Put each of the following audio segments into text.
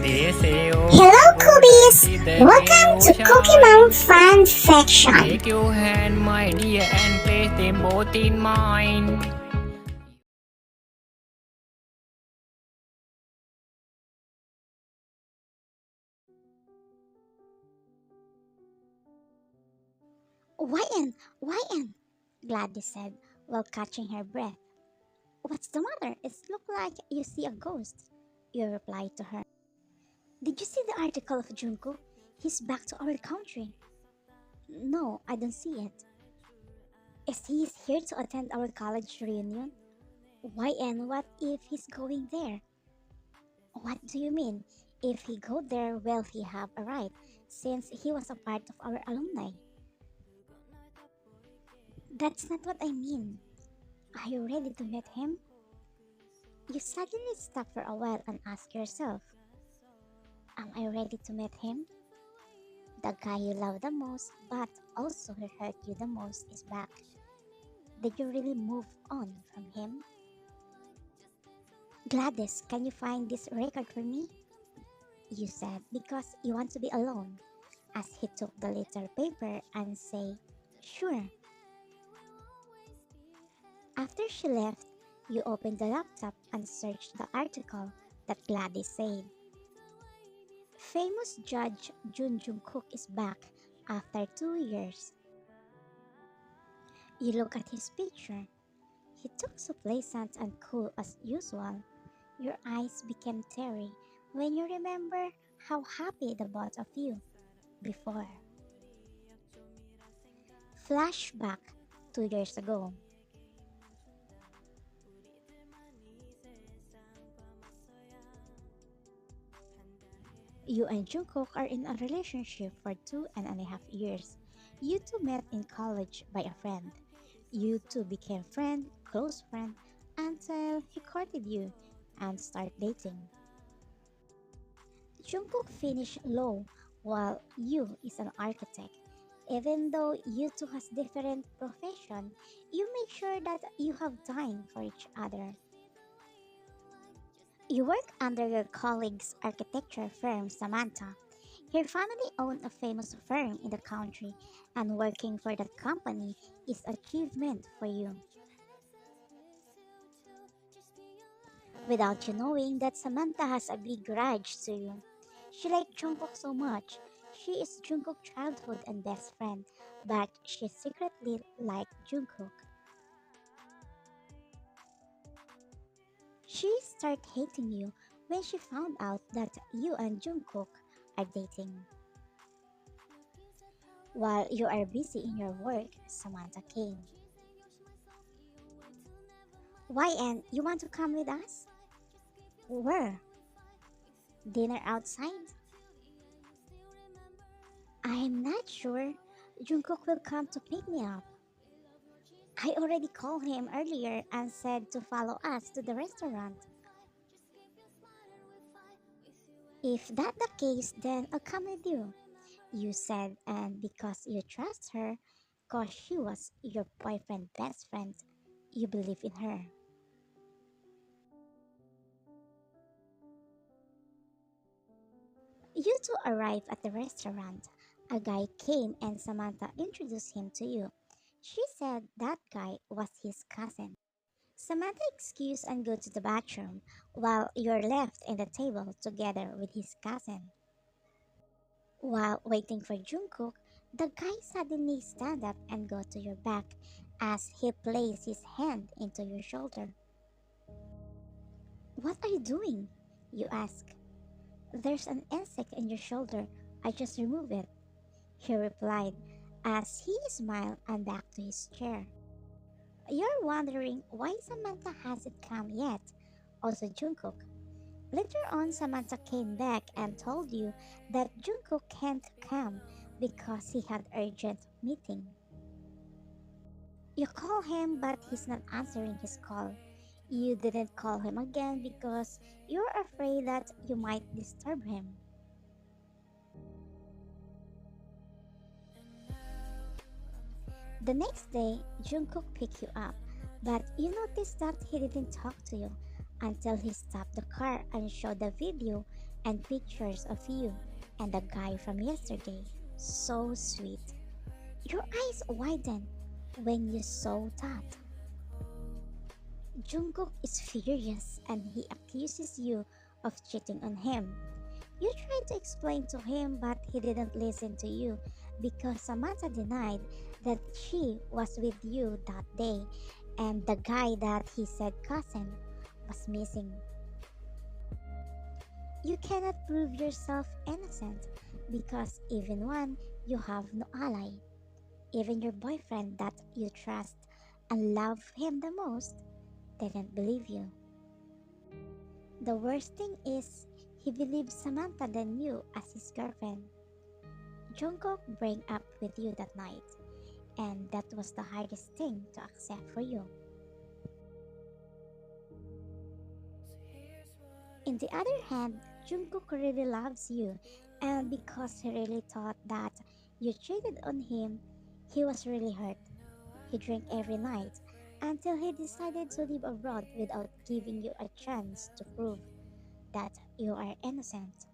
Hello, Coobies! Welcome to Pokemon FANFICTIon. Take your hand, my dear, and place them both in mine. YN, Gladys said while catching her breath. What's the matter? It looks like you see a ghost, you replied to her. Did you see the article of Jungkook? He's back to our country. No, I don't see it. Is he here to attend our college reunion? YN, what if he's going there? What do you mean? If he go there, will he have a right, since he was a part of our alumni? That's not what I mean. Are you ready to meet him? You suddenly stop for a while and ask yourself, am I ready to meet him? The guy you love the most, but also who hurt you the most, is back. Did you really move on from him? Gladys, can you find this record for me? You said because you want to be alone, as he took the little paper and say, sure. After she left, you opened the laptop and searched the article that Gladys said. Famous judge Jungkook is back after 2 years. You look at his picture. He looked so pleasant and cool as usual. Your eyes became teary when you remember how happy the both of you before. Flashback 2 years ago. You and Jungkook are in a relationship for 2.5 years. You two met in college by a friend. You two became close friend, until he courted you and started dating. Jungkook finished law while you is an architect. Even though you two has different profession, you make sure that you have time for each other. You work under your colleague's architecture firm, Samantha. Her family owned a famous firm in the country, and working for that company is achievement for you. Without you knowing that Samantha has a big grudge to you. She liked Jungkook so much. She is Jungkook's childhood and best friend, but she secretly liked Jungkook. She started hating you when she found out that you and Jungkook are dating. While you are busy in your work, Samantha came. YN, you want to come with us? Where? Dinner outside? I'm not sure. Jungkook will come to pick me up. I already called him earlier and said to follow us to the restaurant. If that's the case, then I'll come with you, you said, and because you trust her, cause she was your boyfriend's best friend, you believe in her. You two arrived at the restaurant. A guy came and Samantha introduced him to you. She said that guy was his cousin. Samantha excused and go to the bathroom while you're left in the table together with his cousin. While waiting for Jungkook, the guy suddenly stand up and go to your back as he placed his hand into your shoulder. What are you doing? You ask. There's an insect in your shoulder. I just removed it, he replied as he smiled and back to his chair. You're wondering why Samantha hasn't come yet, also Jungkook. Later on, Samantha came back and told you that Jungkook can't come because he had urgent meeting. You call him but he's not answering his call. You didn't call him again because you're afraid that you might disturb him. The next day, Jungkook picked you up, but you noticed that he didn't talk to you until he stopped the car and showed the video and pictures of you and the guy from yesterday. So sweet. Your eyes widened when you saw that. Jungkook is furious and he accuses you of cheating on him. You tried to explain to him, but he didn't listen to you because Samantha denied that she was with you that day and the guy that he said cousin was missing. You cannot prove yourself innocent because even when you have no ally, even your boyfriend that you trust and love him the most didn't believe you. The worst thing is, he believed Samantha than you as his girlfriend. Jungkook broke up with you that night, and that was the hardest thing to accept for you. In the other hand, Jungkook really loves you, and because he really thought that you cheated on him, he was really hurt. He drank every night until he decided to live abroad without giving you a chance to prove that you are innocent.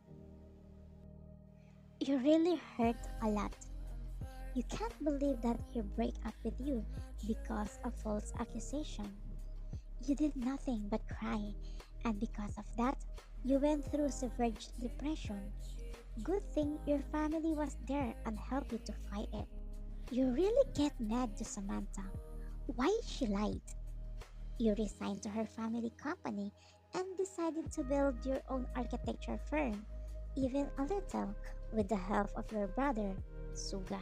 You really hurt a lot. You can't believe that he broke up with you because of false accusation. You did nothing but cry, and because of that, you went through severe depression. Good thing your family was there and helped you to fight it. You really get mad to Samantha. Why she lied? You resigned to her family company and decided to build your own architecture firm, even a little, with the help of your brother, Suga.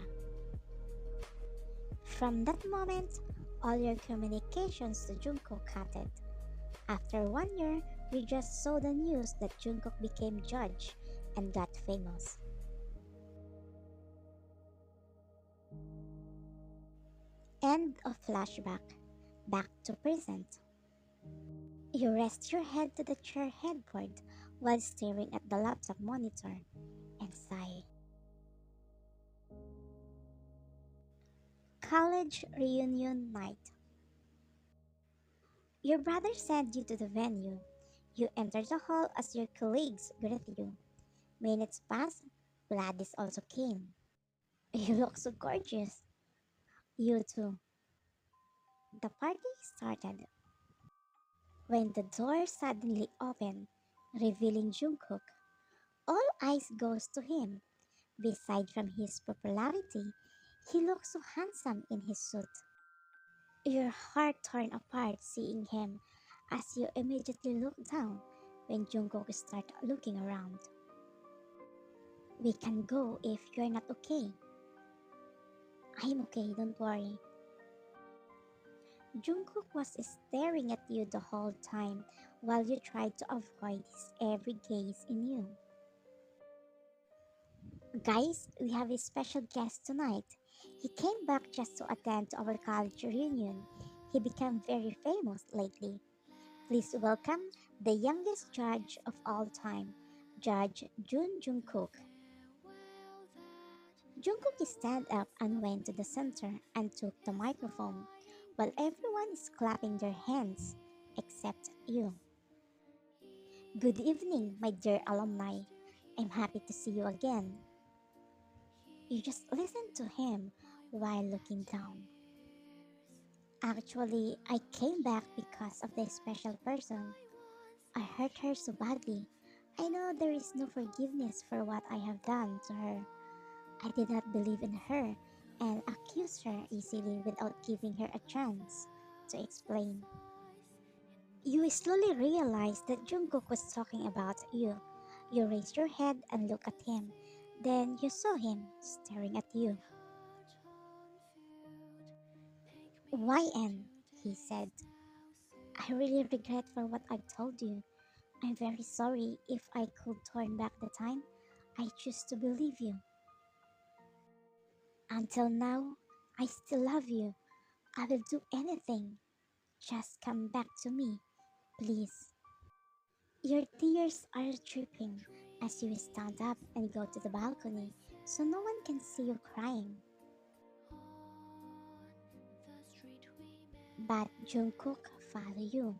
From that moment, all your communications to Jungkook cut it. After 1 year, we just saw the news that Jungkook became judge and got famous. End of flashback. Back to present. You rest your head to the chair headboard while staring at the laptop monitor and sigh. College reunion night. Your brother sent you to the venue. You enter the hall as your colleagues greet you. Minutes pass, Gladys also came. You look so gorgeous. You too. The party started when the door suddenly opened, revealing Jungkook. All eyes goes to him. Beside from his popularity, he looks so handsome in his suit. Your heart torn apart seeing him as you immediately look down when Jungkook start looking around. We can go if you're not okay. I'm okay, don't worry. Jungkook was staring at you the whole time while you tried to avoid his every gaze in you. Guys, we have a special guest tonight. He came back just to attend to our college reunion. He became very famous lately. Please welcome the youngest judge of all time, Judge Jungkook. Jungkook stand up and went to the center and took the microphone, while everyone is clapping their hands, except you. Good evening, my dear alumni. I'm happy to see you again. You just listened to him while looking down. Actually, I came back because of the special person. I hurt her so badly. I know there is no forgiveness for what I have done to her. I did not believe in her and accused her easily without giving her a chance to explain. You slowly realized that Jungkook was talking about you. You raised your head and looked at him. Then you saw him staring at you. YN, he said. I really regret for what I've told you. I'm very sorry. If I could turn back the time, I choose to believe you. Until now, I still love you. I will do anything. Just come back to me, please. Your tears are dripping as you stand up and go to the balcony so no one can see you crying. But Jungkook follow you.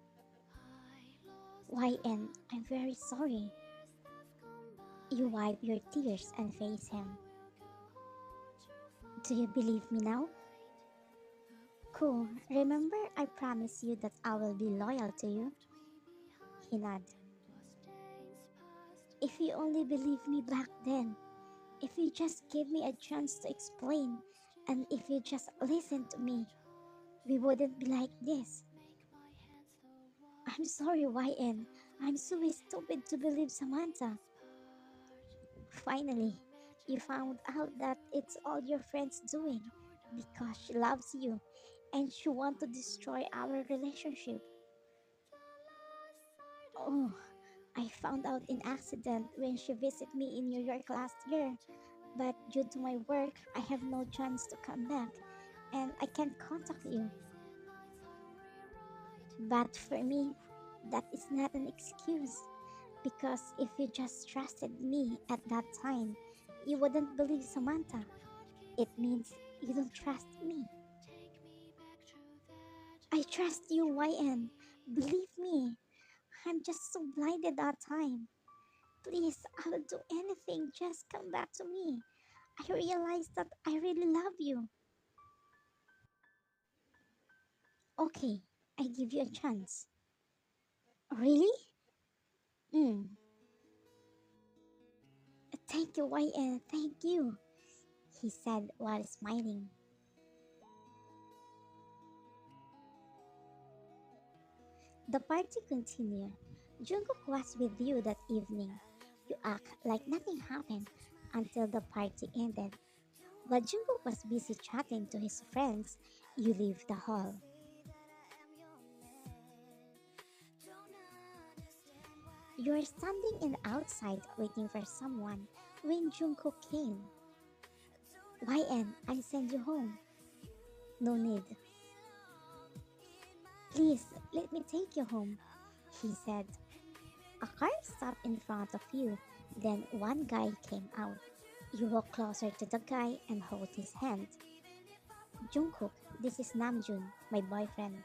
YN, I'm very sorry. You wipe your tears and face him. Do you believe me now? Cool. Remember I promised you that I will be loyal to you? He nodded. If you only believed me back then, if you just gave me a chance to explain, and if you just listened to me, we wouldn't be like this. I'm sorry, YN. I'm so stupid to believe Samantha. Finally, you found out that it's all your friend's doing because she loves you and she wants to destroy our relationship. Oh, I found out in accident when she visited me in New York last year. But due to my work, I have no chance to come back and I can't contact you. But for me, that is not an excuse because if you just trusted me at that time, you wouldn't believe Samantha. It means you don't trust me. I trust you, YN. Believe me, I'm just so blinded that time. Please, I'll do anything. Just come back to me. I realize that I really love you. Okay, I give you a chance. Really? Mm. Thank you, YN. Thank you, he said while smiling. The party continued. Jungkook was with you that evening. You act like nothing happened until the party ended. While Jungkook was busy chatting to his friends, you leave the hall. You are standing in the outside waiting for someone when Jungkook came. YN, I send you home. No need. Please, let me take you home, he said. A car stopped in front of you. Then one guy came out. You walk closer to the guy and hold his hand. Jungkook, this is Namjoon, my boyfriend.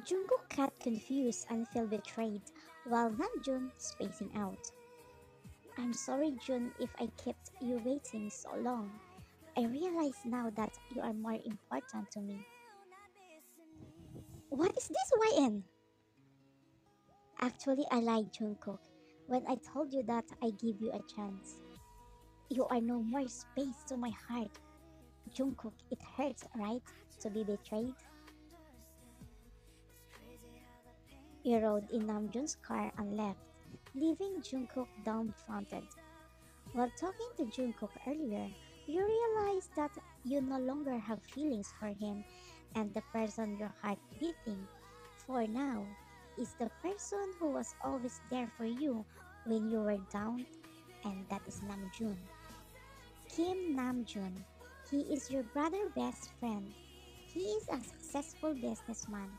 Jungkook got confused and felt betrayed, while Namjoon spacing out. I'm sorry, Jun, if I kept you waiting so long. I realize now that you are more important to me. What is this, YN? Actually, I lied, Jungkook, when I told you that I give you a chance. You are no more space to my heart. Jungkook, it hurts, right, to be betrayed? You rode in Namjoon's car and left, leaving Jungkook dumbfounded. While talking to Jungkook earlier, you realize that you no longer have feelings for him, and the person your heart beating for now is the person who was always there for you when you were down, and that is Namjoon. Kim Namjoon. He is your brother best friend. He is a successful businessman.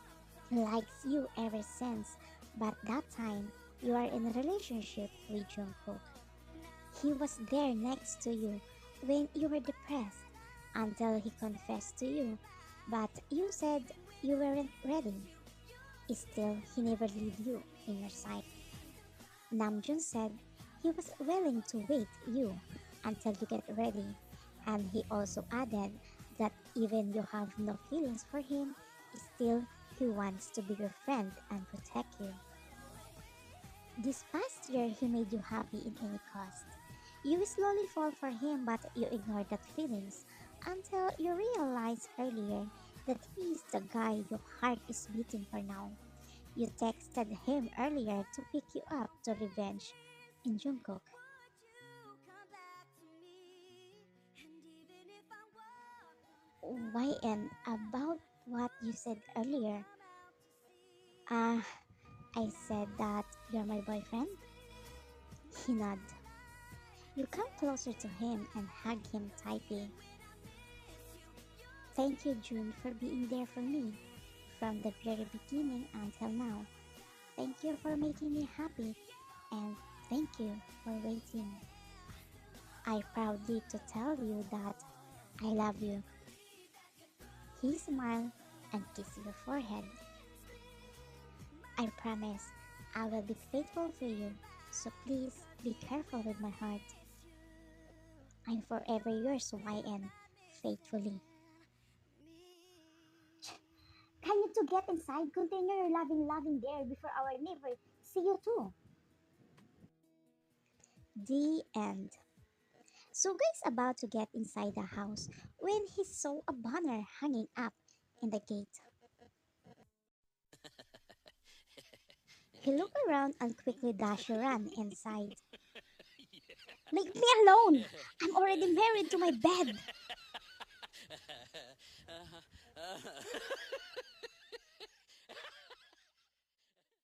He likes you ever since, but that time you are in a relationship with Jungkook. He was there next to you when you were depressed until he confessed to you, but you said you weren't ready. Still, he never leave you in your sight. Namjoon said he was willing to wait you until you get ready, and he also added that even you have no feelings for him, still he wants to be your friend and protect you. This past year, he made you happy in any cost. You slowly fall for him, but you ignore that feelings until you realize earlier that he's the guy your heart is beating for now. You texted him earlier to pick you up to revenge in Jungkook. Why and about what you said earlier? Ah, I said that you're my boyfriend? He nodded. You come closer to him and hug him tightly. Thank you, June, for being there for me from the very beginning until now. Thank you for making me happy, and thank you for waiting. I proudly to tell you that I love you. He smiled and kissed your forehead. I promise I will be faithful to you, So please be careful with my heart. I'm forever yours, YN, faithfully. Can you two get inside? Continue your loving there before our neighbor see you too. The end. So Guy's about to get inside the house when he saw a banner hanging up in the gate. He looked around and quickly dashed ran inside. Leave me alone! I'm already married to my bed!